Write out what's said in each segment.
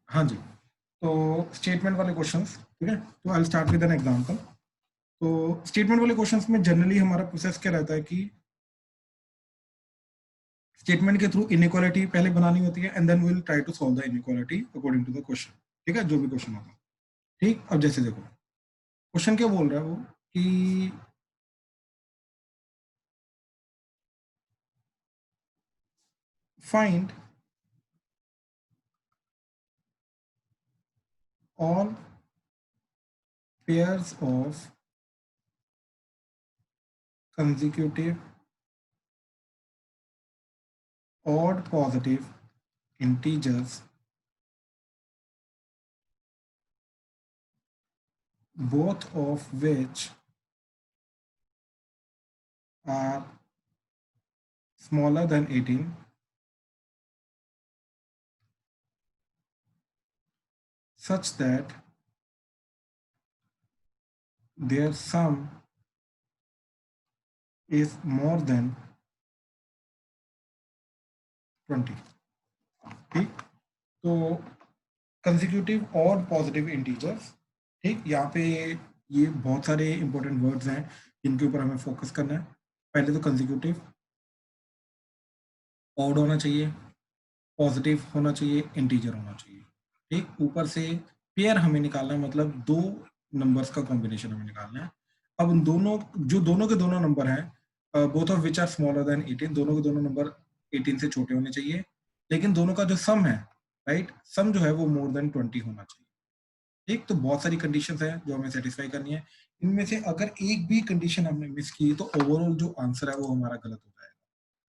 हाँ जी, तो स्टेटमेंट वाले क्वेश्चंस, ठीक है। तो I will start with an example. तो स्टेटमेंट वाले क्वेश्चंस में जनरली हमारा प्रोसेस क्या रहता है कि स्टेटमेंट के थ्रू इनइक्वालिटी पहले बनानी होती है and then we will try to solve the inequality according to the question, ठीक है, जो भी क्वेश्चन होगा। ठीक, अब जैसे देखो क्वेश्चन क्या बोल रहा है वो कि find all pairs of consecutive odd positive integers both of which are smaller than 18 such that their sum is more than 20। ठीक, तो कंसेक्यूटिव और पॉजिटिव इंटीजर्स, ठीक, यहाँ पे ये बहुत सारे इंपॉर्टेंट वर्ड्स हैं जिनके ऊपर हमें फोकस करना है। पहले तो कंसेक्यूटिव ऑड होना चाहिए, पॉजिटिव होना चाहिए, इंटीजर होना चाहिए। ठीक, ऊपर से पेयर हमें निकालना है, मतलब दो नंबर्स का कॉम्बिनेशन हमें निकालना है। अब उन दोनों जो दोनों के दोनों नंबर हैं both of which are smaller than 18, दोनों के दोनों नंबर 18 से छोटे होने चाहिए, लेकिन दोनों का जो सम है, राइट, सम जो है वो मोर देन 20 होना चाहिए। ठीक, तो बहुत सारी कंडीशंस हैं जो हमें सेटिस्फाई करनी है। इनमें से अगर एक भी कंडीशन हमने मिस की तो ओवरऑल जो आंसर है वो हमारा गलत हो जाएगा।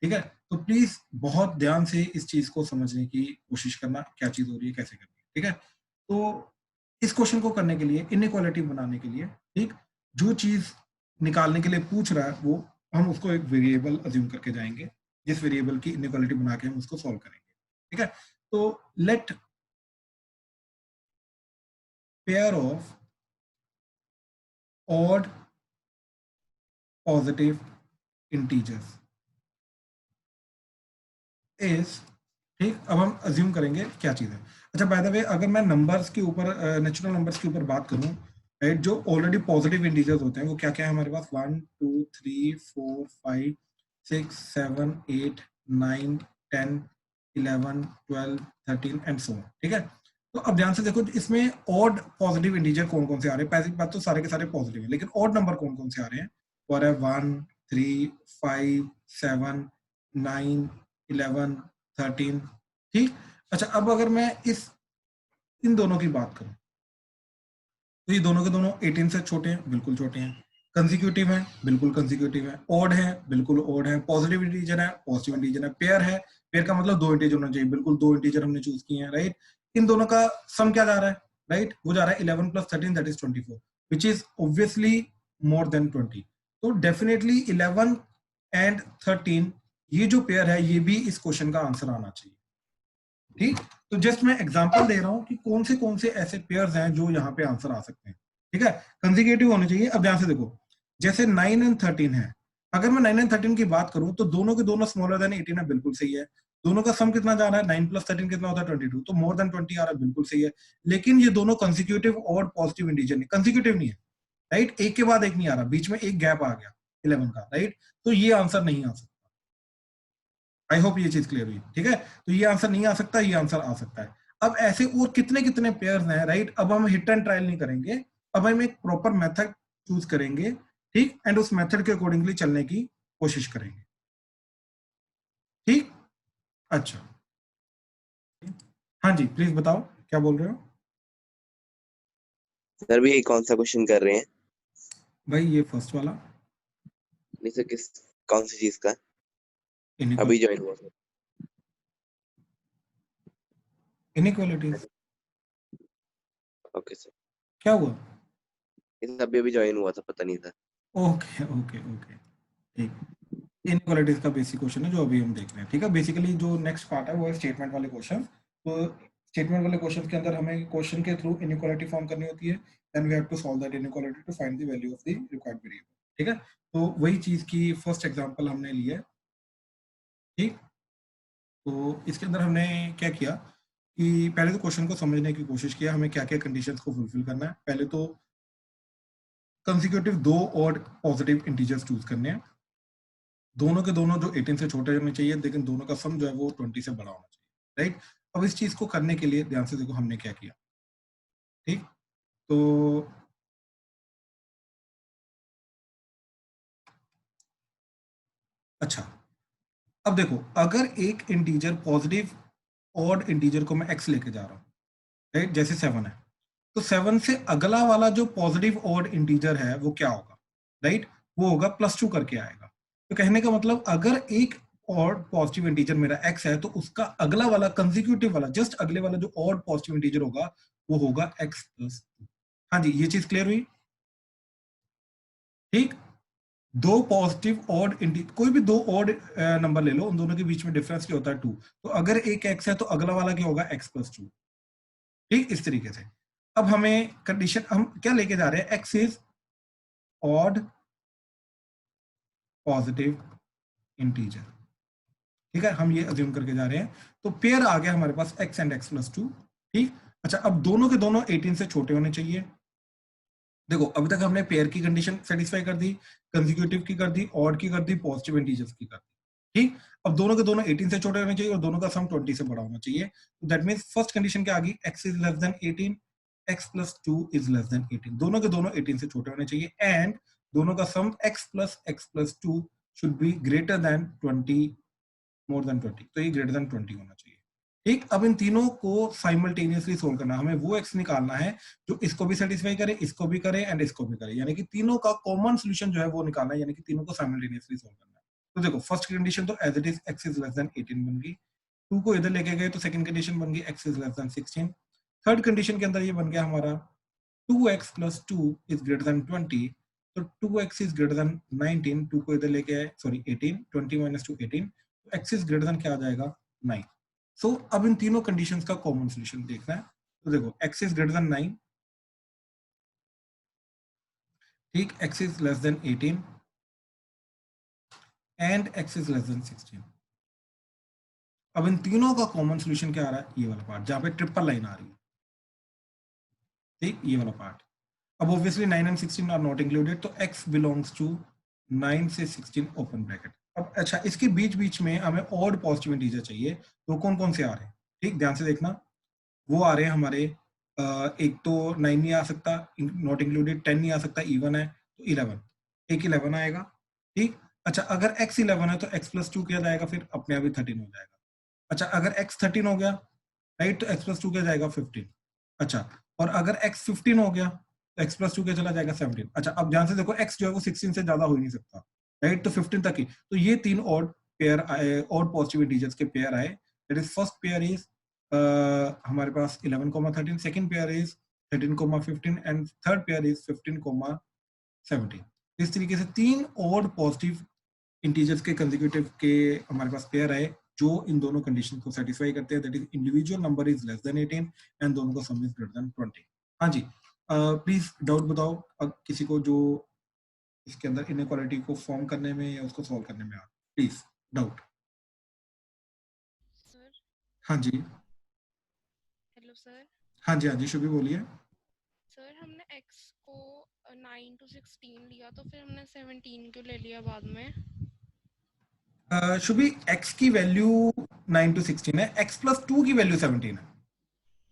ठीक है, तो प्लीज बहुत ध्यान से इस चीज को समझने की कोशिश करना, क्या चीज हो रही है, कैसे करनी है। ठीक है, तो इस क्वेश्चन को करने के लिए, इनइक्वालिटी बनाने के लिए, ठीक, जो चीज निकालने के लिए पूछ रहा है वो हम उसको एक वेरिएबल अज्यूम करके जाएंगे, जिस वेरिएबल की इनइक्वालिटी बना के हम उसको सॉल्व करेंगे। ठीक है, तो let pair of odd positive integers is, ठीक, अब हम अज्यूम करेंगे क्या चीज है। अच्छा, बाय द वे, अगर मैं नंबर्स के ऊपर, नेचुरल नंबर्स के ऊपर बात करूं, राइट, जो ऑलरेडी पॉजिटिव इंटीजर्स होते हैं वो क्या क्या है हमारे पास, 1 2 3 4 5 6 7 8 9 10 11 12 13 एंड सो ऑन। ठीक है, तो अब ध्यान से देखो इसमें ऑड पॉजिटिव इंटीजर कौन कौन से आ रहे हैं। पहली बात तो सारे के सारे पॉजिटिव है, लेकिन ऑड नंबर कौन कौन से आ रहे हैं, और है 1 3 5 7 9 11 13। ठीक, अच्छा, अब अगर मैं इन दोनों की बात करूं तो ये दोनों के दोनों 18 से छोटे हैं, बिल्कुल छोटे हैं। कंसेक्यूटिव है, बिल्कुल कंसेक्यूटिव है। ऑड है, बिल्कुल ऑड है। पॉजिटिव इंटीजर है, पॉजिटिव इंटीजर है। पेयर है, पेयर का मतलब दो इंटीजर होना चाहिए, बिल्कुल दो इंटीजर हमने चूज किए हैं, राइट। इन दोनों का सम क्या जा रहा है, राइट, वो जा रहा है 11 + 13 that is 24, which is obviously more than 20। तो डेफिनेटली 11 एंड 13 ये जो पेयर है ये भी इस क्वेश्चन का आंसर आना चाहिए। ठीक, तो जस्ट मैं एग्जांपल दे रहा हूं कि कौन से ऐसे पेयर्स हैं जो यहाँ पे आंसर आ सकते हैं। ठीक है, कंसेक्यूटिव होने चाहिए। अब ध्यान से देखो, जैसे 9 एंड 13 है, अगर मैं 9 एंड 13 की बात करूं तो दोनों के दोनों स्मॉलर देन 18 है, बिल्कुल सही है। दोनों का सम कितना जा रहा है, 9 + 13 कितना होता है 22, तो मोर देन 20 आ रहा है, बिल्कुल सही है। लेकिन ये दोनों कंसेक्यूटिव और पॉजिटिव इंटीजर नहीं, कंसेक्यूटिव नहीं है, राइट, एक के बाद एक नहीं आ रहा, बीच में एक गैप आ गया 11 का, राइट, तो ये आंसर नहीं आ सकता। आई होप ये चीज क्लियर हुई। ठीक है, तो ये आंसर नहीं आ सकता, ये आंसर आ सकता है। अब ऐसे और कितने कितने पेयर्स हैं, राइट, अब हम हिट एंड ट्रायल नहीं करेंगे, अब हम एक प्रॉपर मेथड चूज करेंगे, ठीक, एंड उस मेथड के अकॉर्डिंगली चलने की कोशिश करेंगे। ठीक, अच्छा, हाँ जी, प्लीज बताओ क्या बोल रहे हो। सर भी कौन सा क्वेश्चन कर रहे हैं? भाई ये फर्स्ट वाला, नहीं सर, किस कौन सी चीज का? अभी इनइक्वालिटी, ज्वाइन हुआ सर। इनइक्वालिटीज। Okay sir. क्या हुआ, इस अभी अभी ज्वाइन हुआ था, पता नहीं था। ओके ओके ओके, ठीक, इनइक्वालिटीज का बेसिक क्वेश्चन है जो अभी हम देख रहे हैं। ठीक है, बेसिकली जो नेक्स्ट पार्ट है वो है स्टेटमेंट वाले क्वेश्चन। तो स्टेटमेंट वाले क्वेश्चन के अंदर हमें क्वेश्चन के थ्रू इनइक्वालिटी फॉर्म करनी होती है, then we have to solve that inequality to find the value of the required variable. ठीक है, तो वही चीज की फर्स्ट एग्जांपल हमने लिया है। ठीक, तो इसके अंदर हमने क्या किया कि पहले तो क्वेश्चन को समझने की कोशिश किया, हमें क्या क्या कंडीशंस को फुलफिल करना है। पहले तो कंसेक्यूटिव 2 और पॉजिटिव इंटीजर्स चूज करने हैं, दोनों के दोनों जो 18 से छोटे होने चाहिए, लेकिन दोनों का सम जो है वो 20 से बड़ा होना चाहिए, राइट। अब इस चीज को करने के लिए ध्यान से देखो हमने क्या किया, ठीक। तो अच्छा, अब देखो अगर एक इंटीजर पॉजिटिव ऑड इंटीजर को मैं एक्स लेके जा रहा हूँ, राइट, जैसे 7 है, तो 7 से अगला वाला जो पॉजिटिव ऑड इंटीजर है वो क्या होगा, राइट, वो होगा +2 करके आएगा। तो कहने का मतलब अगर एक ऑड पॉजिटिव इंटीजर मेरा x है, तो उसका अगला वाला कंसेक्यूटिव वाला, जस्ट अगले वाला जो ऑड पॉजिटिव इंटीजर होगा वो होगा x+2। हाँ जी, ये चीज क्लियर हुई, ठीक। दो पॉजिटिव ऑड कोई भी दो ऑड नंबर ले लो, उन दोनों के बीच में डिफरेंस क्या होता है 2। तो अगर एक x है तो अगला वाला क्या होगा x+2, ठीक, इस तरीके से। अब हमें कंडीशन हम क्या लेके जा रहे हैं, x is odd positive integer, ठीक है, हम ये अज्यूम करके जा रहे हैं। तो पेयर आ गया हमारे पास x एंड x+2, ठीक। अच्छा, अब दोनों के दोनों 18 से छोटे होने चाहिए। देखो अभी तक हमने पेयर की कंडीशन सेटिस्फाई कर दी, कंसेक्यूटिव की कर दी, ऑड की कर दी, पॉजिटिव इंटीजर्स की कर दी, ठीक। अब दोनों के दोनों 18 से छोटे होने चाहिए और दोनों का सम 20 से बड़ा होना चाहिए। तो दैट मींस फर्स्ट कंडीशन क्या आ गई, x is less than 18, x+2 is less than 18, दोनों के दोनों 18 से छोटे होने चाहिए, एंड दोनों का सम x+x+2 should be greater than 20, more than 20, तो ये ग्रेटर देन 20 होना चाहिए, ठीक। अब इन तीनों को साइमल्टेनियसली सोल्व करना, हमें वो एक्स निकालना है जो इसको भी सेटिस्फाई करे, इसको भी करे एंड इसको भी करे, यानी कि तीनों का कॉमन सोल्यूशन जो है वो निकालना है, यानी कि तीनों को साइमल्टेनियसली सोल्व करना है। तो देखो फर्स्ट कंडीशन तो as it is x is less than 18 बन गई, 2 को इधर लेके गए तो सेकंड कंडीशन बन गई x is less then 16, third condition के अंदर ये बन गया हमारा 2x+2 इज ग्रेटर देन 20, तो 2x इज ग्रेटर देन 19, 2 को इधर लेके आए, सॉरी 18, 20 माइनस 2 18, तो x इज ग्रेटर देन क्या आ जाएगा 9। सो अब इन तीनों कंडीशंस का कॉमन सॉल्यूशन देखना है। तो देखो x इज ग्रेटर देन 9, ठीक, x is less than 18 and x is less then 16। अब इन तीनों का कॉमन सॉल्यूशन क्या आ रहा है, ये वाला पार्ट जहां पे ट्रिपल लाइन आ रही है, ठीक, ये वाला पार्ट। अब obviously 9 and 16 are not included, तो x बिलोंग्स टू 9 से 16 ओपन ब्रैकेट। अब अच्छा, इसके बीच बीच में हमें ऑड पॉजिटिव इंटीजर चाहिए, तो कौन कौन से आ रहे हैं, ठीक, ध्यान से देखना। वो आ रहे हैं हमारे एक तो 9 नहीं आ सकता, नॉट इंक्लूडेड, 10 नहीं आ सकता, इवन है तो 11, एक 11 आएगा, ठीक। अच्छा, अगर x 11 है तो x+2 किया जाएगा, फिर अपने आप ही 13 हो जाएगा। अच्छा, अगर x 13 हो गया, राइट, तो x+2 क्या जाएगा 15। अच्छा, और अगर x 15 हो गया तो x+2 क्या चला जाएगा 17। अच्छा, अब ध्यान से देखो x जो है वो 16 से ज्यादा हो ही नहीं सकता, राइट, तो 15 तक ही। तो ये तीन ऑड पेयर आए, ऑड पॉजिटिव इंटीजर्स के पेयर आए। That is first pair is हमारे पास 11,13, second pair is 13,15 and third pair is 15,17। इस तरीके से तीन ऑड पॉजिटिव इंटीजर्स के कंसेक्यूटिव के हमारे पास पेयर आए जो इन दोनों कंडीशन को सेटिस्फाई करते हैं, that is individual number is less than 18 and दोनों का सम इज ग्रेटर देन 20। हाँ जी, प्लीज डाउट बताओ किसी को जो इसके अंदर इनइक्वालिटी को फॉर्म करने में या उसको सॉल्व करने में आ, प्लीज डाउट। सर, हाँ जी, हेलो सर। हाँ जी, हाँ जी, शुभी बोलिए। सर, हमने x को 9 to 16 लिया, तो फिर हमने 17 क्यों ले लिया बाद में? शुभी, x की वैल्यू 9 to 16 है, x+2 की वैल्यू 17 है।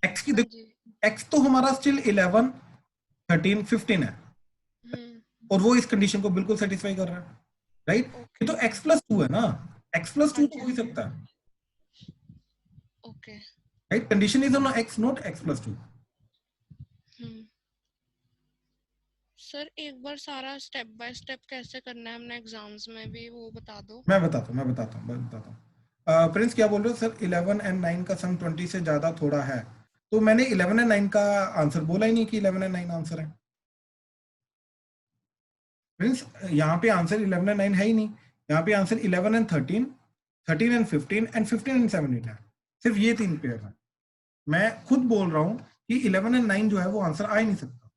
x की हाँ देखो, जी। x तो हमारा स्टिल 11, 13, 15 है, और वो इस कंडीशन को बिल्कुल सेटिस्फाई कर रहा है, राइट। ये ओके। तो x+2 है ना, x+2 हाँ तो हो जी। ही सकता है, okay. Right, condition is on x not x+2। Sir, एक बार सारा स्टेप बाय स्टेप कैसे करना है हमने एग्जाम्स में भी वो बता दो। मैं बताता हूँ। प्रिंस क्या बोल रहे हो सर, 11 एंड 9 का सम 20 से ज्यादा थोड़ा है, तो मैंने 11 एंड 9 का आंसर बोला ही नहीं कि 11 एंड 9 आंसर है। प्रिंस, यहाँ पे आंसर 11 एंड 9 है ही नहीं, यहाँ पे answer 11 and 13, 13 and 15 and 15 and 17 है, सिर्फ ये तीन पेयर है। मैं खुद बोल रहा हूँ कि 11 एंड 9 जो है वो आंसर आ ही नहीं सकता,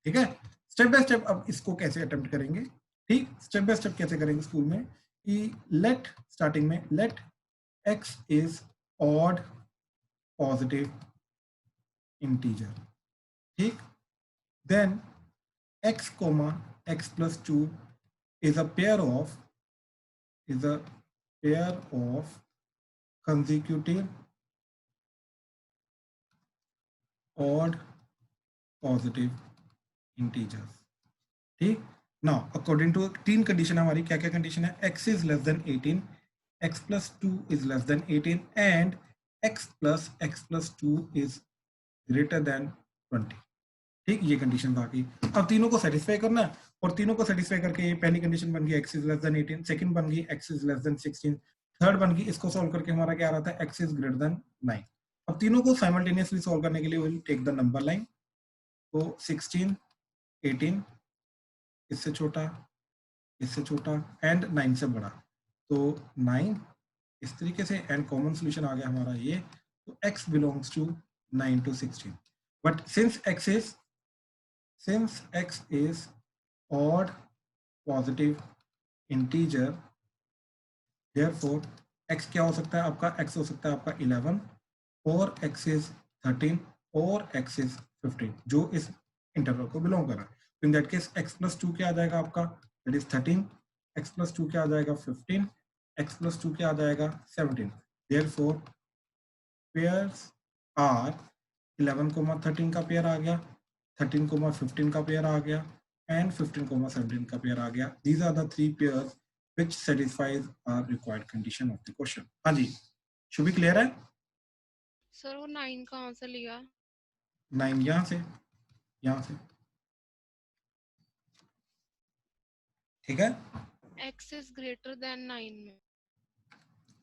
ठीक है। स्टेप बाय स्टेप अब इसको कैसे अटेम्प्ट करेंगे, ठीक, स्टेप बाय स्टेप कैसे करेंगे स्कूल में कि लेट स्टार्टिंग में let x is odd positive integer, ठीक। Then x comma x plus 2 is a pair of consecutive odd positive integers, ठीक। नाउ अकॉर्डिंग टू तीन कंडीशन हमारी क्या क्या कंडीशन है, x is less than 18, x plus 2 is less than 18 and x plus 2 is greater then 20, ठीक। ये condition आ गई। अब तीनों को सेटिस्फाई करना है और तीनों को सेटिस्फाई करके ये पहली कंडीशन बन गई x is less than 18, second बन गई x is less then 16, third बन गई, इसको सॉल्व करके हमारा क्या आ रहा था, x इज ग्रेटर देन 9। अब तीनों को साइमल्टेनियसली सॉल्व करने के लिए will take the number line, तो 16 18 इससे छोटा एंड 9 से बड़ा, तो 9 इस तरीके से, एंड कॉमन सोल्यूशन आ गया हमारा ये, तो x belongs to 9 to 16। But since x is odd positive integer, therefore x क्या हो सकता है आपका, x हो सकता है आपका 11 और x is 13 और x is 15 जो इस इंटरवल को बिलोंग कर रहा है। तो in that case x plus 2 क्या आ जाएगा आपका, दैट इज 13, x plus 2 क्या आ जाएगा 15, x plus 2 क्या आ जाएगा 17। therefore pairs are 11, 13 का पेयर आ गया, 13, 15 का पेयर आ गया एंड 15, 17 का पेयर आ गया। These are the three pairs which satisfies our required condition of the question। हाँ जी, शुभ क्लियर है? सर वो 9 कहाँ से लिया? 9 यहाँ से, ठीक है। x is greater than 9 में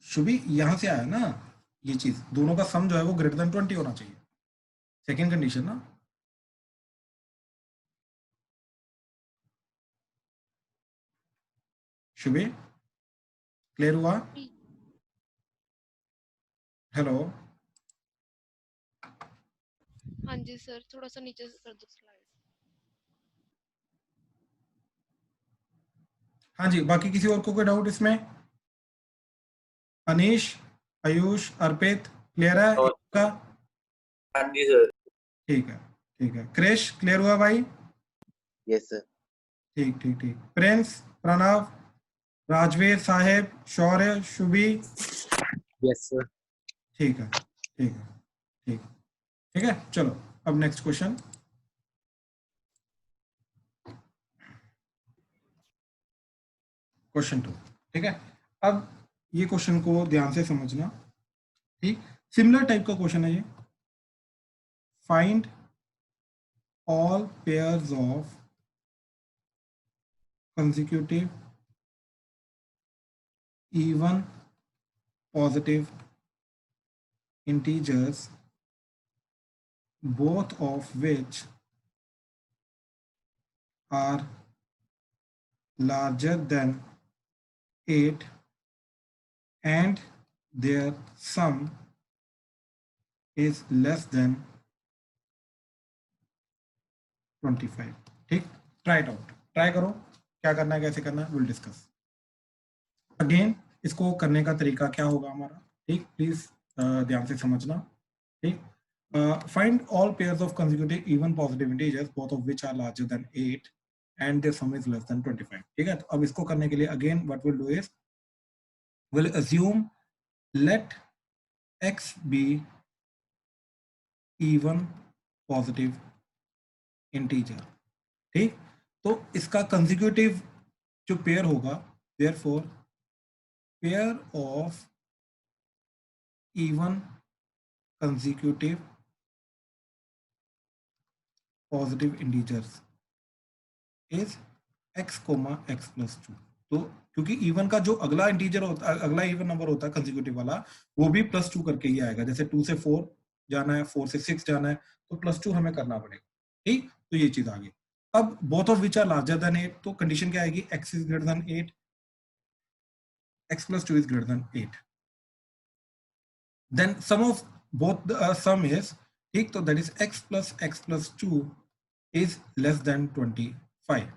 शुभी यहाँ से आया ना, ये चीज दोनों का सम जो है वो ग्रेटर देन 20 होना चाहिए, सेकेंड कंडीशन ना। शुभी क्लियर हुआ? हेलो, हाँ जी सर, थोड़ा सा नीचे से कर दो स्लाइड। हाँ जी, बाकी किसी और को कोई डाउट इसमें? अनीश, आयुष, अर्पित क्लियर है इसका? हाँ जी सर। ठीक है। क्रिश क्लियर हुआ भाई? Yes sir. ठीक। प्रिंस, प्रणव, राजवीर, साहेब, शौर्य, शुभी? Yes sir. ठीक है। चलो अब नेक्स्ट क्वेश्चन। क्वेश्चन 2, ठीक है। अब ये क्वेश्चन को ध्यान से समझना, ठीक। सिमिलर टाइप का क्वेश्चन है ये। Find all pairs of consecutive even positive integers both of which are larger than 8 and their sum is less than 25, ठीक। ट्राई इट आउट, ट्राई करो, क्या करना है कैसे करना है विल डिस्कस। अगेन इसको करने का तरीका क्या होगा हमारा, ठीक। प्लीज ध्यान से समझना, ठीक। Find all pairs of consecutive even positive integers both of which are larger than 8 and their sum is less than 25, ठीक है। तो अब इसको करने के लिए again what will do is will assume let x be even positive integer, ठीक। तो इसका कंसेक्यूटिव जो पेयर होगा, therefore pair of even consecutive positive integers is x, x plus 2। तो क्योंकि इवन का जो अगला इंटीजर होता है, अगला इवन नंबर होता है कंसेक्यूटिव वाला, वो भी +2 करके ही आएगा। जैसे 2 से 4 जाना है, 4 से 6 जाना है, तो +2 हमें करना पड़ेगा, ठीक। तो ये चीज आ गई। अब both of which are larger than 8, तो कंडीशन क्या आएगी, x is greater than 8, x plus 2 is greater than 8, then sum of both the sum is, ठीक। तो that is x plus 2 is less than 25,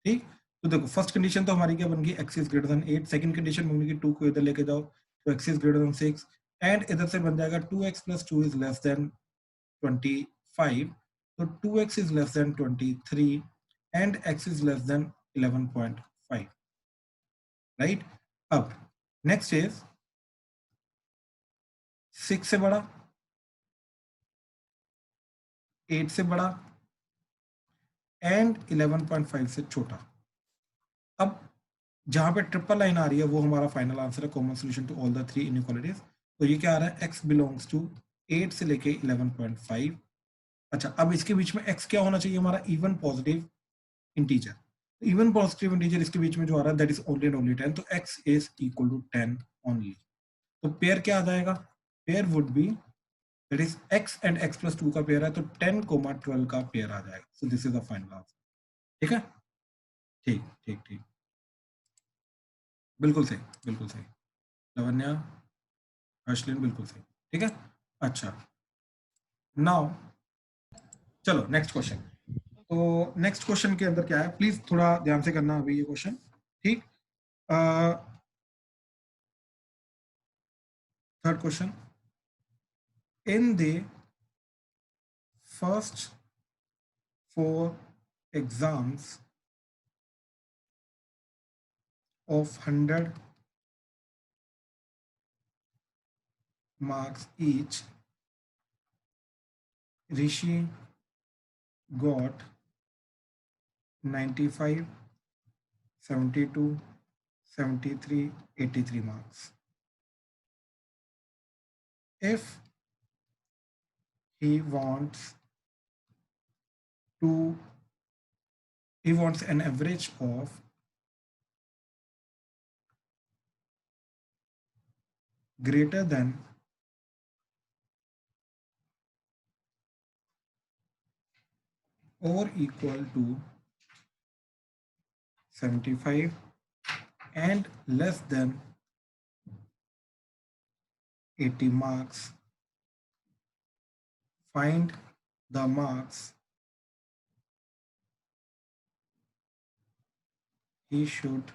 ठीक। तो देखो फर्स्ट कंडीशन तो हमारी क्या बन गई, x is greater than 8, second condition बन गई 2 को इधर लेके जाओ तो x is greater than 6 and इधर से बन जाएगा 2x plus 2 is less then 25, तो 2x is less then 23 and x is less then 11.5, right. अब नेक्स्ट इज 6 से बड़ा, 8 से बड़ा एंड 11.5 से छोटा। अब जहां पे ट्रिपल लाइन आ रही है वो हमारा फाइनल आंसर है, common solution to all the three inequalities. तो ये क्या आ रहा है, x बिलोंग्स टू 8 से लेके 11.5। अच्छा, अब इसके बीच में x क्या होना चाहिए हमारा, even positive integer. Even positive integer इसके बीच में जो आ रहा है that is only and only 10, तो x is equal to 10 only. तो पेयर क्या आ जाएगा, pair would be that is x and x plus 2 का पेयर है, तो 10,12 का पेयर आ जाएगा। So this is the final answer. ठीक है, ठीक ठीक ठीक, बिल्कुल सही, बिल्कुल सही। लवन्या, अश्लिन, बिल्कुल सही। ठीक है, अच्छा नाउ चलो नेक्स्ट क्वेश्चन। तो नेक्स्ट क्वेश्चन के अंदर क्या है, प्लीज थोड़ा ध्यान से करना अभी ये क्वेश्चन, ठीक। Third question, in the first 4 exams of 100 marks each, Rishi got 95, 72, 73, 83 marks. If he wants an average of greater than or equal to 75 and less than 80 marks, find the marks he should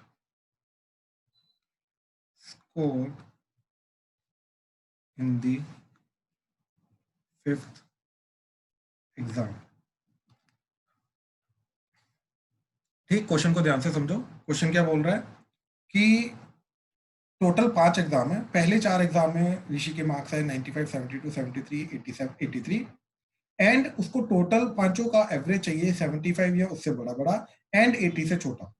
score in the 5th exam. ठीक, question को ध्यान से समझो। Question क्या बोल रहा है कि टोटल 5 एग्जाम है, पहले 4 एग्जाम में ऋषि के मार्क्स है 95, 72, 73, 87, 83 एंड उसको टोटल पांचों का एवरेज चाहिए 75 या उससे बड़ा बड़ा एंड 80 से छोटा।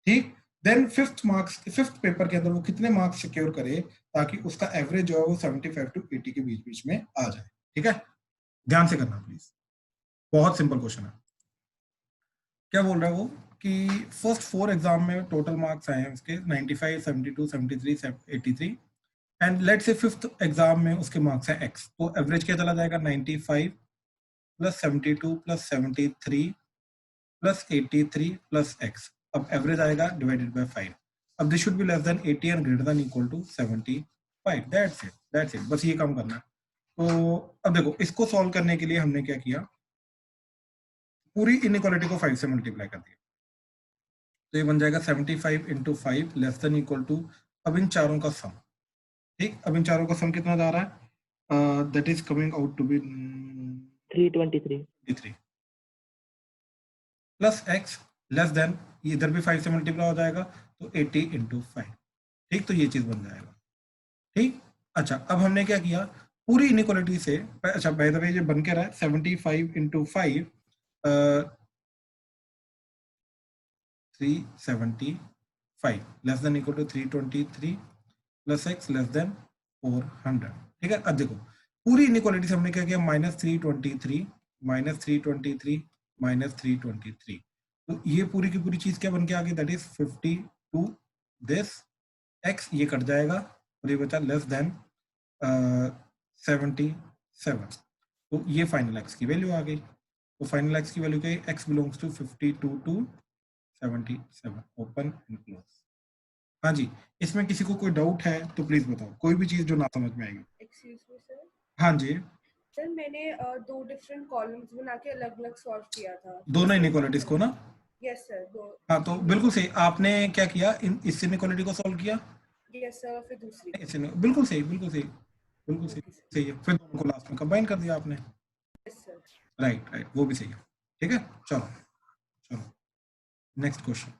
ठीक, देन फिफ्थ पेपर के अंदर वो कितने मार्क्स सिक्योर करे ताकि उसका एवरेज जो है वो 75 टू 80 के बीच बीच में आ जाए। ठीक है, ध्यान से करना प्लीज, बहुत सिंपल क्वेश्चन है। क्या बोल रहा है वो कि फर्स्ट 4 एग्जाम में टोटल मार्क्स आए हैं उसके 95, 72, 73, 83 एंड लेट से फिफ्थ एग्जाम में उसके मार्क्स हैं x, तो एवरेज क्या चला जाएगा 95 plus 72 plus 73 plus 83 plus x। अब एवरेज आएगा डिवाइडेड बाय 5। अब this should be less than 80 and greater than equal to 75। That's it, बस ये काम करना है। तो अब देखो, इसको सॉल्व करने के लिए हमने क्या किया, पूरी इनइक्वालिटी को 5 से मल्टीप्लाई कर दिया, तो ये बन जाएगा 75 into 5 less than equal to, अब इन चारों का सम। ठीक, अब इन चारों का सम कितना जा रहा है, that is coming out to be 323 plus x less than, इधर भी 5 से मल्टीप्लाई हो जाएगा तो 80 इंटू 5। ठीक, तो ये चीज बन जाएगा। ठीक, अच्छा अब हमने क्या किया, पूरी इनइक्वालिटी से, अच्छा बाय द वे ये बन के रहा है 75 into 5 375 less than equal to 323 plus x less than 400। ठीक है, अब देखो पूरी इनइक्वालिटी से हमने क्या किया, -323 -323 -323, तो ये पूरी की पूरी चीज क्या बन के आ गई, दैट इज 52। दिस x ये कट जाएगा और ये बचा लेस देन 77, तो ये फाइनल x की वैल्यू आ गई। तो फाइनल x की वैल्यू क्या है, x belongs to 52 to 77, open and close. हाँ जी, इसमें किसी को कोई डाउट है तो प्लीज बताओ, कोई भी चीज जो ना समझ में आएगी। Excuse me sir. हाँ जी सर, मैंने 2 डिफरेंट कॉलम्स बना के अलग-अलग सॉल्व किया था दोनों इनइक्वालिटीज को ना। Yes sir, 2। हाँ, तो बिल्कुल सही, आपने क्या किया, इस इनइक्वालिटी को सॉल्व किया। यस सर, फिर दूसरी ऐसे नहीं, बिल्कुल सही, बिल्कुल सही, बिल्कुल सही, ओके सर, सही है। फिर दोनों को लास्ट में कंबाइन कर दिया आपने, यस सर। राइट राइट, वो भी सही है। ठीक है, चलो चलो नेक्स्ट क्वेश्चन।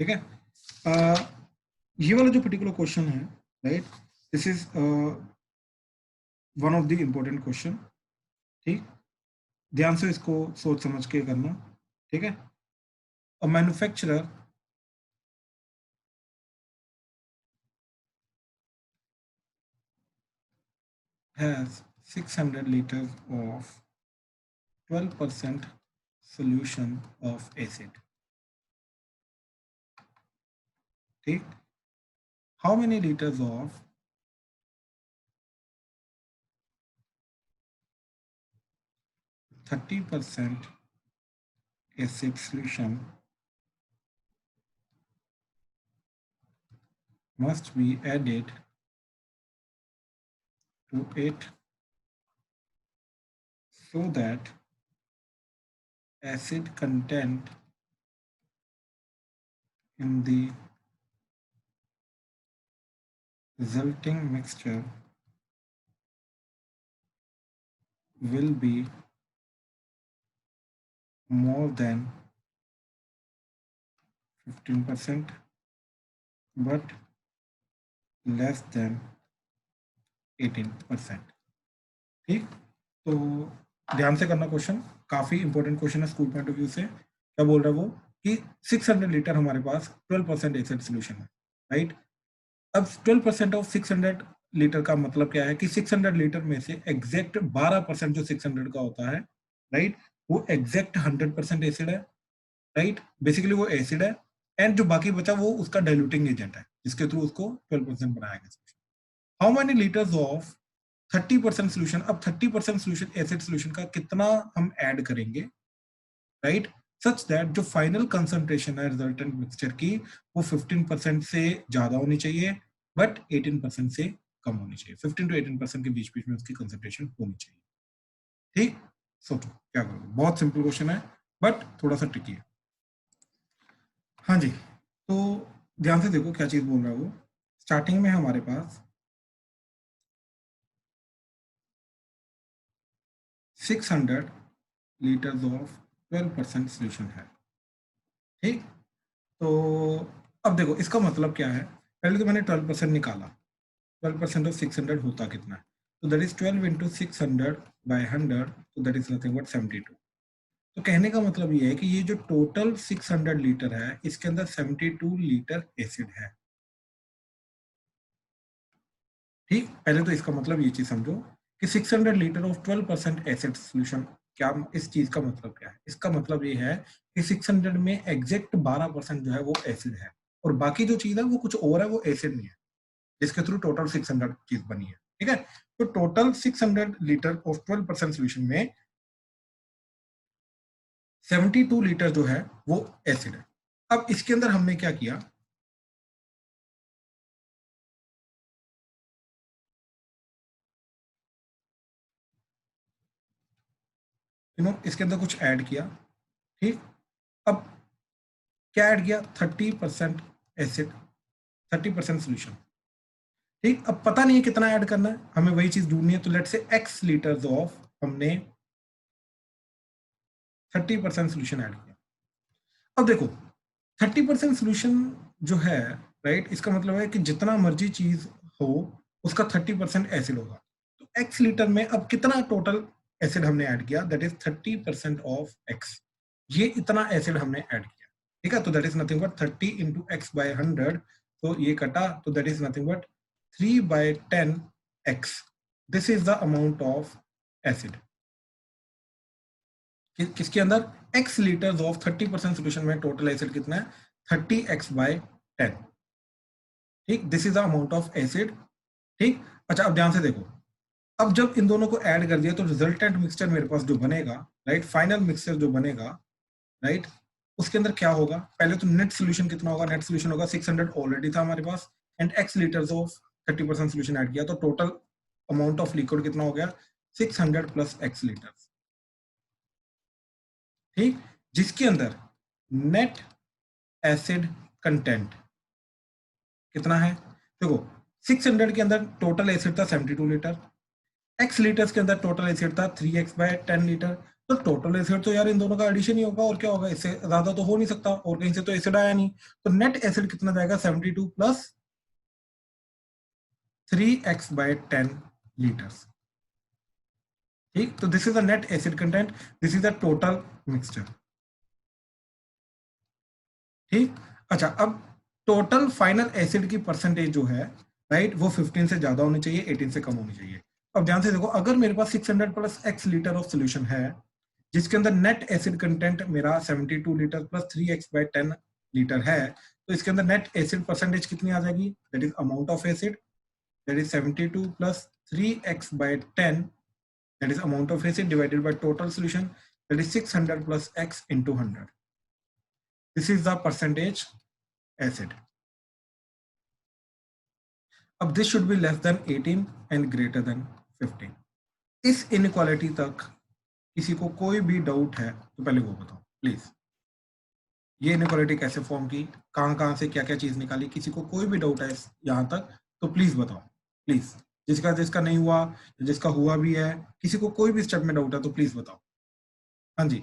ठीक है, ये वाला जो पर्टिकुलर क्वेश्चन है, right, this is one of the important question. ठीक, ध्यान से इसको सोच समझ के करना। ठीक है, a manufacturer has 600 liters of 12% solution of acid. ठीक, how many liters of 30% acid solution must be added to it so that acid content in the resulting mixture will be more than 15% but less than 18%। ठीक, तो ध्यान से करना question, काफी important question है school point of view से। क्या बोल रहा है वो कि 600 लीटर हमारे पास 12% एसिड सोल्यूशन है, राइट। अब 12% ऑफ 600 लीटर का मतलब क्या है कि 600 लीटर में से एग्जैक्ट 12% जो 600 का होता है, राइट, वो एग्जैक्ट 100% एसिड है, राइट, बेसिकली वो एसिड है। एंड जो बाकी बचा वो उसका डाइल्यूटिंग एजेंट है जिसके थ्रू उसको 12% बनाया गया। How many litres of 30% solution, अब 30% सोल्यूशन एसिड सोल्यूशन का कितना हम ऐड करेंगे, राइट, सच दैट जो फाइनल कंसंट्रेशन है रिजल्टेंट मिक्सचर की वो 15% से ज्यादा होनी चाहिए बट 18% से कम होनी चाहिए। 15 to 18% के बीच बीच में उसकी कंसंट्रेशन होनी चाहिए। ठीक, सोचो क्या करोगे। बहुत सिंपल क्वेश्चन है बट थोड़ा सा ट्रिकी है। हाँ जी, तो ध्यान से देखो क्या चीज बोल रहा है वो। स्टार्टिंग में हमारे पास 600 लीटर्स ऑफ 12% सोल्यूशन है। ठीक, तो अब देखो इसका मतलब क्या है। पहले तो मैंने 12% निकाला, 12% ऑफ 600 होता कितना है, तो दैट इज 12 इंटू 600 बाय 100, तो दैट इज नथिंग बट 72। तो कहने का मतलब ये है कि ये जो टोटल 600 लीटर है इसके अंदर 72 लीटर एसिड है। ठीक, पहले तो इसका मतलब ये चीज समझो कि 600 लीटर ऑफ 12% एसिड सोल्यूशन, क्या इस चीज का मतलब क्या है। इसका मतलब ये है कि 600 में एग्जैक्ट 12% जो है वो एसिड है और बाकी जो चीज है वो कुछ और है, वो एसिड नहीं है, जिसके थ्रू टोटल 600 चीज बनी है। ठीक है, तो टोटल 600 लीटर ऑफ 12% सोल्यूशन में 72 लीटर जो है वो एसिड है। अब इसके अंदर हमने क्या किया, इसके अंदर कुछ ऐड किया। ठीक, अब क्या ऐड किया, 30% एसिड, 30% सोल्यूशन। ठीक, अब पता नहीं है कितना ऐड करना है, हमें वही चीज ढूंढनी है। तो लेट से x लीटर्स ऑफ हमने 30% सोल्यूशन ऐड किया। अब देखो 30% सोल्यूशन जो है, राइट, इसका मतलब है कि जितना मर्जी चीज हो उसका 30% एसिड होगा। तो x लीटर में अब कितना टोटल एसिड हमने ऐड किया, दैट इज 30% ऑफ x, ये इतना एसिड हमने ऐड किया। ठीक है, तो that is nothing but 30 into x by 100, तो ये कटा, तो that is nothing but 3/10x। This is the amount of acid किसके अंदर, x लीटर्स ऑफ 30% सोल्यूशन में टोटल एसिड कितना है, 30x/10। ठीक, this is the amount of acid. ठीक, अच्छा अब ध्यान से देखो, अब जब इन दोनों को ऐड कर दिया तो रिजल्टेंट मिक्सचर मेरे पास जो बनेगा, राइट, फाइनल मिक्सचर जो बनेगा, राइट, उसके अंदर क्या होगा। पहले तो नेट सोल्यूशन कितना होगा, नेट सोल्यूशन होगा 600 ऑलरेडी था हमारे पास and x litres of 30% solution add किया, तो टोटल अमाउंट ऑफ लिक्विड कितना हो गया, 600 प्लस x लीटर्स। ठीक, जिसके अंदर नेट एसिड कंटेंट कितना है, देखो 600 के अंदर टोटल एसिड था 72 लीटर, x लीटर्स के अंदर टोटल एसिड था 3x/10 लीटर। तो टोटल एसिड तो यार इन दोनों का एडिशन ही होगा, और क्या होगा, इससे ज्यादा तो हो नहीं सकता, और कहीं से तो एसिड आया नहीं। तो नेट एसिड कितना जाएगा, 72 प्लस 3x/10 लीटर्स। ठीक, तो this is the net acid content, this is the total mixture. ठीक, अच्छा, अब टोटल फाइनल एसिड की परसेंटेज जो है, राइट, वो 15 से ज्यादा होनी चाहिए, 18 से कम होनी चाहिए। अब ध्यान से देखो, अगर मेरे पास 600 plus x litre of solution है, जिसके अंदर नेट एसिड कंटेंट मेरा 72 लीटर प्लस 3x/10 लीटर है, तो इसके अंदर नेट एसिड परसेंटेज कितनी आ जाएगी, that is amount of acid, that is 72 plus 3x/10, that is amount of acid divided by total solution, that is 600 plus x into 100. This is the percentage acid. अब this should be less than 18 and greater than 15. इस inequality तक किसी को कोई भी doubt है तो पहले वो बताओ प्लीज। ये इनइक्वालिटी कैसे फॉर्म की, कहां से क्या क्या चीज निकाली, किसी को कोई भी डाउट है यहां तक तो प्लीज बताओ, प्लीज। जिसका नहीं हुआ, जिसका हुआ भी है, किसी को कोई भी स्टेप में डाउट है तो प्लीज बताओ। हाँ जी,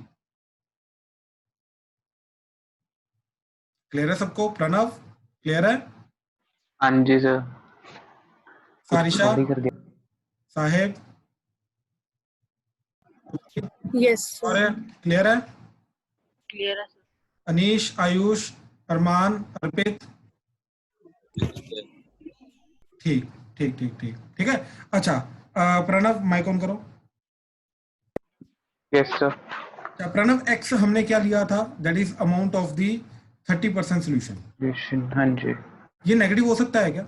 क्लियर है सबको? प्रणव क्लियर है? हाँ जी सर। सारिशा, कर दिया। साहेब, यस और क्लियर है? क्लियर है अनीश, आयुष, अरमान, अर्पित, ठीक ठीक ठीक ठीक ठीक है। अच्छा, प्रणव माइक ऑन करो। Yes sir. अच्छा, प्रणव, एक्स हमने क्या लिया था, that is amount of the 30% solution. हाँ जी। ये नेगेटिव हो सकता है क्या?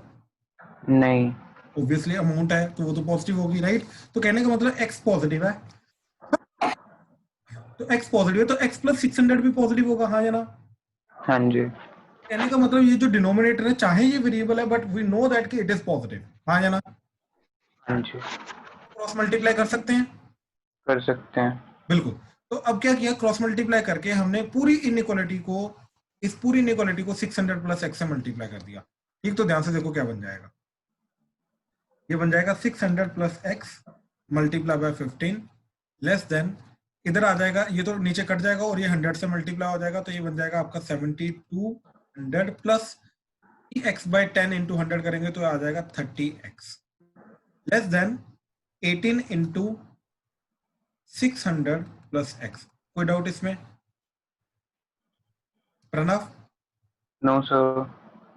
नहीं। ऑब्वियसली अमाउंट है तो वो तो पॉजिटिव होगी, राइट। तो कहने का मतलब एक्स पॉजिटिव है, तो एक्स पॉजिटिव है तो एक्स प्लस 600 भी पॉजिटिव होगा, हाँ या ना? हाँ जी। कहने का मतलब ये जो डिनोमिनेटर है, चाहे ये वेरिएबल है, बट वी नो दैट कि इट इज पॉजिटिव, हाँ या ना? हाँ जी। क्रॉस मल्टीप्लाई कर सकते हैं? कर सकते हैं। बिल्कुल। तो अब क्या किया, क्रॉस मल्टीप्लाई करके हमने पूरी इनइक्वालिटी को, इस पूरी इनइक्वालिटी को 600 प्लस एक्स से मल्टीप्लाई कर दिया। ठीक, तो ध्यान से देखो क्या बन जाएगा, ये बन जाएगा 600 plus x multiply by 15 less than, इधर आ जाएगा, ये तो नीचे कट जाएगा और ये 100 से मल्टीप्लाई हो जाएगा, तो ये बन जाएगा आपका 7200 प्लस x/10 इंटू 100 करेंगे तो आ जाएगा 30x less than 18 into 600 plus x। कोई डाउट इसमें? प्रणव? No sir.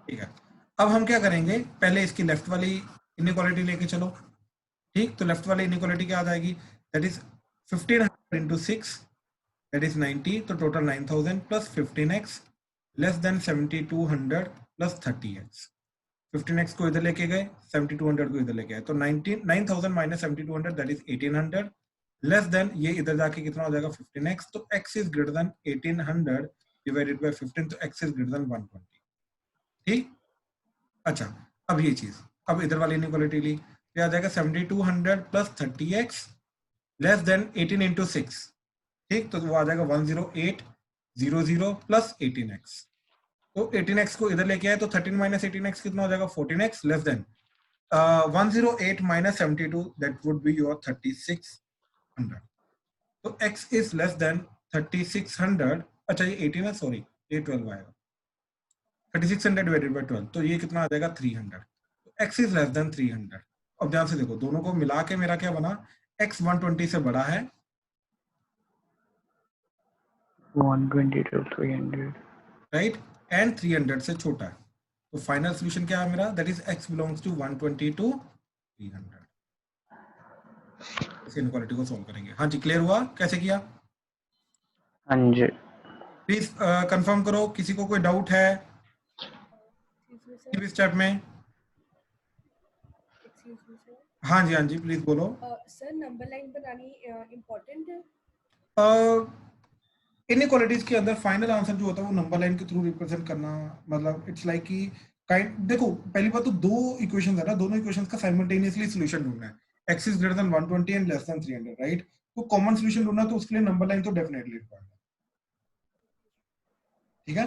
ठीक है, अब हम क्या करेंगे, पहले इसकी लेफ्ट वाली इनइक्वालिटी लेके चलो। ठीक, तो लेफ्ट वाली इनइक्वालिटी क्या आ जाएगी, that is 1500 into 6, that is 90, तो total 9000 plus 15x less than 7200 plus 30x। 15x को इधर लेके गए, 7200 को इधर लेके आए, तो 9000 minus 7200 that is 1800 less than, ये इधर जाके कितना हो जाएगा 15x, तो x is greater then 1800 divided by 15, तो x इज ग्रेटर देन 120। ठीक, अच्छा, अब ये चीज, अब इधर वाली इनइक्वालिटी ली, क्या आ जाएगा 7200 plus 30x less than 18 into 6। ठीक, तो वो आ जाएगा 10800 प्लस 18x, तो 18x को इधर लेके आए तो 13 माइनस 18x कितना हो जाएगा 14x less than 108 minus 72 that would be your 3600, तो x इज लेस देन 3600। अच्छा, ये 18 है, सॉरी, ये 12 आएगा, 3600 डिवाइडेड बाय 12, तो ये कितना आ जाएगा 300, तो x इज लेस देन 300। अब ध्यान से देखो, दोनों को मिला के मेरा क्या बना, x 120 से बड़ा है, 120 to 300, राइट, एंड 300 से छोटा है, तो फाइनल सोल्यूशन क्या है मेरा, that is x belongs to 120 to 300। इस इनइक्वालिटी को सॉल्व करेंगे। हाँ जी, क्लियर हुआ कैसे किया? हाँ जी। प्लीज कंफर्म करो, किसी को कोई डाउट है इस स्टेप में? हाँ जी, हाँ जी, प्लीज बोलो। सर नंबर लाइन बनानी इम्पोर्टेंट है? इनइक्वालिटीज के अंदर फाइनल आंसर जो होता है वो नंबर लाइन के थ्रू रिप्रेजेंट करना, मतलब इट्स लाइक कि काइंड, देखो पहली बात तो दो इक्वेशंस है ना, दोनों इक्वेशंस का साइमल्टेनियसली सॉल्यूशन ढूंढना है, x is greater then 120 and less than 300, right. तो कॉमन सॉल्यूशन ढूंढना, तो उसके लिए नंबर लाइन तो डेफिनेटली रिक्वायर्ड है। ठीक है,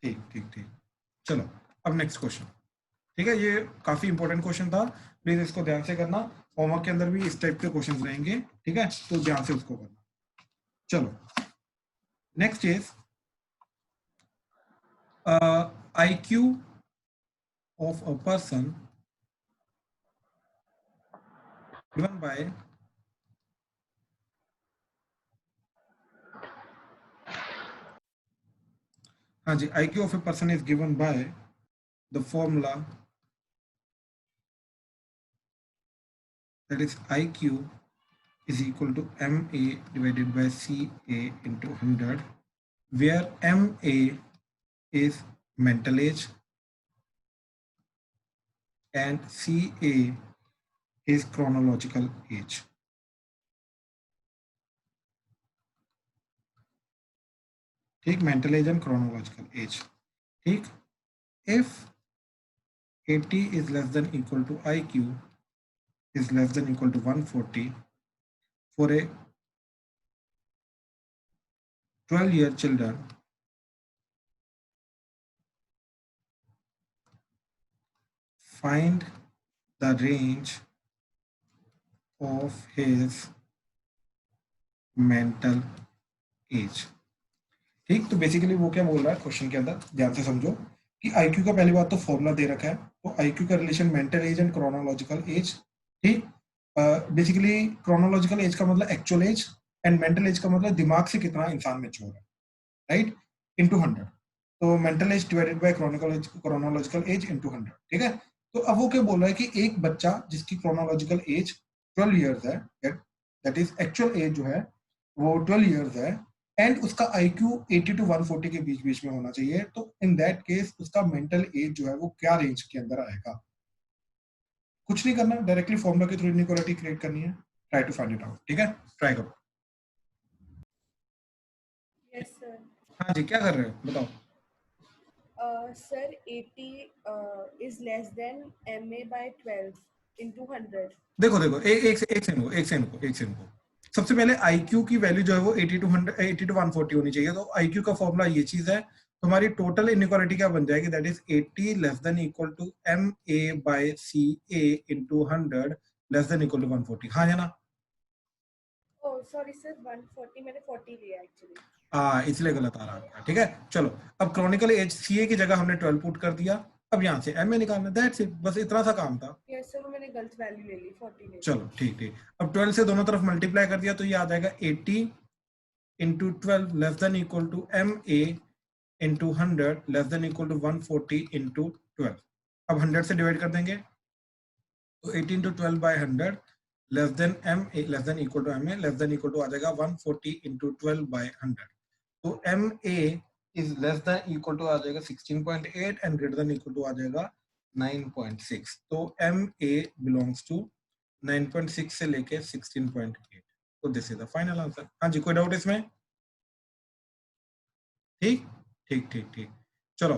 ठीक ठीक ठीक, चलो अब नेक्स्ट क्वेश्चन। ठीक है, ये काफी इंपॉर्टेंट क्वेश्चन था, प्लीज इसको ध्यान से करना। होमवर्क के अंदर भी इस टाइप के क्वेश्चंस रहेंगे, ठीक है, तो ध्यान से उसको करना। चलो next is IQ of a person given by हाँ जी, IQ of a person is given by the formula that is IQ is equal to MA divided by CA into 100, where MA is mental age and CA is chronological age. ठीक, mental age and chronological age. ठीक, if 80 is less than equal to IQ is less than equal to 140 for a 12-year children, find the range of his mental age. ठीक, तो basically वो क्या बोल रहा है question के अंदर, ध्यान से समझो कि आईक्यू का पहली बात तो फॉर्मूला दे रखा है, तो आईक्यू का relation mental as and chronological age. ठीक, बेसिकली क्रोनोलॉजिकल एज का मतलब actual as and mental as का मतलब दिमाग से कितना इंसान मैच्योर है, राइट, इनटू 100। तो mental as divided by chronological age into 100। ठीक है, तो अब वो क्या बोल रहा है कि एक बच्चा जिसकी क्रोनोलॉजिकल एज 12 इयर्स है, दैट इज एक्चुअल एज जो है वो 12 इयर्स है, एंड उसका IQ 80 to 140 के बीच में होना चाहिए, तो इन दैट केस उसका मेंटल एज जो है वो क्या रेंज के अंदर आएगा। कुछ नहीं करना, डायरेक्टली फॉर्मूला के थ्रू इनइक्वालिटी क्रिएट करनी है, try to find it out. ठीक है, ट्राई करो। Yes sir. हाँ जी, क्या कर रहे हो बताओ। Sir 80 is less than MA by 12 into 100. देखो देखो, एक से इनको सबसे पहले IQ की वैल्यू जो है वो 80 to 140 होनी चाहिए, तो IQ का फॉर्मूला ये चीज है। तुम्हारी टोटल इनइक्वालिटी क्या बन जाएगी, that is 80 less than equal to MA by CA into 100 less than equal to 140। हाँ है ना? Oh sorry sir, 140 मैंने 40 लिया एक्चुअली। हाँ, इसलिए गलत आ रहा है। ठीक है, चलो अब क्रॉनिकल एज CA की जगह हमने 12 पुट कर दिया, अब यहाँ से MA निकालना, दैट्स इट, बस इतना सा काम था। यस सर, मैंने गलत वैल्यू ले ली, 40 ले ली। चलो ठीक ठीक, अब 12 से दोनों तरफ मल्टीप्लाई कर दिया तो ये आ जाएगा 80 into 12 less than equal to MA into 100 less than equal to 140 into 12। अब 100 से डिवाइड कर देंगे तो 80 into 12 by 100 less than MA less than equal to MA less than equal to आ जाएगा 140 इंटू 12 बाय 100। तो MA is less than equal to आ जाएगा 16.8 and greater than equal to आ जाएगा 9.6। तो MA बिलोंग्स टू 9.6 से लेके 16.8। तो this is the final answer. हाँ जी, कोई डाउट इसमें? ठीक ठीक ठीक ठीक, चलो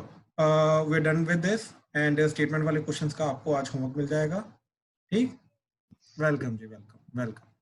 we done with this, and statement वाले क्वेश्चंस का आपको आज होमवर्क मिल जाएगा। ठीक, वेलकम जी, वेलकम वेलकम।